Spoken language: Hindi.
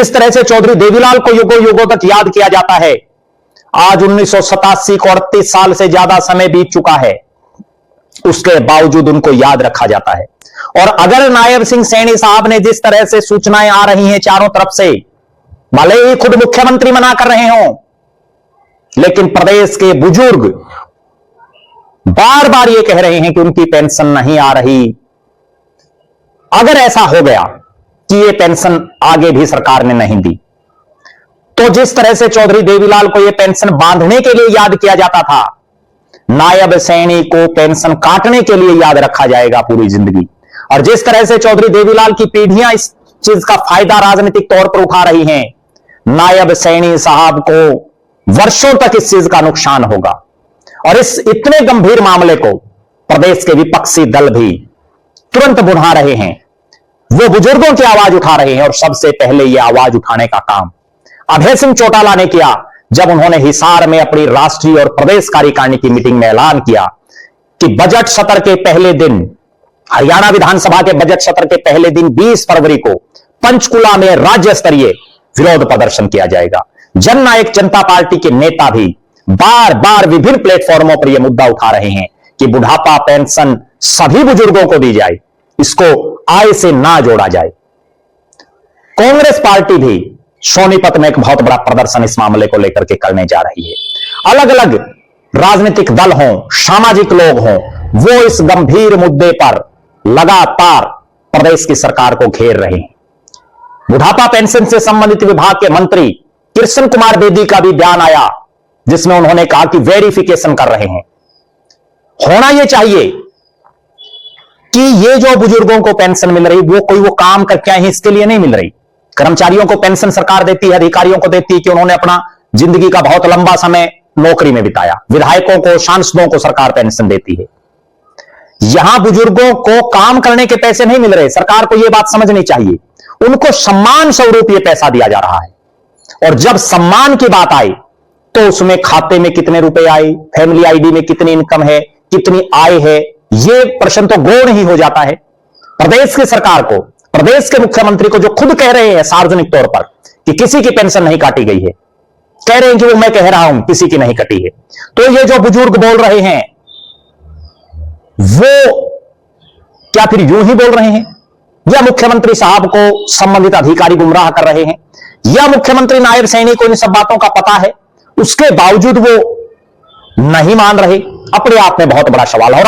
जिस तरह से चौधरी देवीलाल को युगों युगों तक याद किया जाता है, आज 1987 को 38 साल से ज्यादा समय बीत चुका है, उसके बावजूद उनको याद रखा जाता है। और अगर नायब सिंह सैनी साहब ने जिस तरह से सूचनाएं आ रही हैं चारों तरफ से, भले ही खुद मुख्यमंत्री मना कर रहे हों, लेकिन प्रदेश के बुजुर्ग बार बार ये कह रहे हैं कि उनकी पेंशन नहीं आ रही। अगर ऐसा हो गया कि ये पेंशन आगे भी सरकार ने नहीं दी, तो जिस तरह से चौधरी देवीलाल को ये पेंशन बांधने के लिए याद किया जाता था, नायब सैनी को पेंशन काटने के लिए याद रखा जाएगा पूरी जिंदगी। और जिस तरह से चौधरी देवीलाल की पीढ़ियां इस चीज का फायदा राजनीतिक तौर पर उठा रही हैं, नायब सैनी साहब को वर्षों तक इस चीज का नुकसान होगा। और इस इतने गंभीर मामले को प्रदेश के विपक्षी दल भी तुरंत बढ़ा रहे हैं, वो बुजुर्गों की आवाज उठा रहे हैं। और सबसे पहले यह आवाज उठाने का काम अभय सिंह चौटाला ने किया, जब उन्होंने हिसार में अपनी राष्ट्रीय और प्रदेश कार्यकारिणी की मीटिंग में ऐलान किया कि बजट सत्र के पहले दिन, हरियाणा विधानसभा के बजट सत्र के पहले दिन 20 फरवरी को पंचकुला में राज्य स्तरीय विरोध प्रदर्शन किया जाएगा। जननायक जनता पार्टी के नेता भी बार बार विभिन्न प्लेटफॉर्मों पर यह मुद्दा उठा रहे हैं कि बुढ़ापा पेंशन सभी बुजुर्गों को दी जाए, इसको आय से ना जोड़ा जाए। कांग्रेस पार्टी भी सोनीपत में एक बहुत बड़ा प्रदर्शन इस मामले को लेकर के करने जा रही है। अलग अलग राजनीतिक दल हों, सामाजिक लोग हों, वो इस गंभीर मुद्दे पर लगातार प्रदेश की सरकार को घेर रहे हैं। बुढ़ापा पेंशन से संबंधित विभाग के मंत्री कृष्ण कुमार बेदी का भी बयान आया, जिसमें उन्होंने कहा कि वेरिफिकेशन कर रहे हैं। होना यह चाहिए कि ये जो बुजुर्गों को पेंशन मिल रही, वो काम करके आए हैं इसके लिए नहीं मिल रही। कर्मचारियों को पेंशन सरकार देती है, अधिकारियों को देती है कि उन्होंने अपना जिंदगी का बहुत लंबा समय नौकरी में बिताया। विधायकों को, सांसदों को सरकार पेंशन देती है। यहां बुजुर्गों को काम करने के पैसे नहीं मिल रहे। सरकार को यह बात समझनी चाहिए, उनको सम्मान स्वरूप यह पैसा दिया जा रहा है। और जब सम्मान की बात आई तो उसमें खाते में कितने रुपए आए, फैमिली आईडी में कितनी इनकम है, कितनी आय है, यह प्रश्न तो गौण ही हो जाता है। प्रदेश की सरकार को, प्रदेश के मुख्यमंत्री को, जो खुद कह रहे हैं सार्वजनिक तौर पर कि किसी की पेंशन नहीं काटी गई है, कह रहे हैं कि वो मैं कह रहा हूं किसी की नहीं कटी है, तो ये जो बुजुर्ग बोल रहे हैं वो क्या फिर यूं ही बोल रहे हैं, या मुख्यमंत्री साहब को संबंधित अधिकारी गुमराह कर रहे हैं, या मुख्यमंत्री नायब सैनी को इन सब बातों का पता है, उसके बावजूद वो नहीं मान रहे? अपने आप में बहुत बड़ा सवाल है।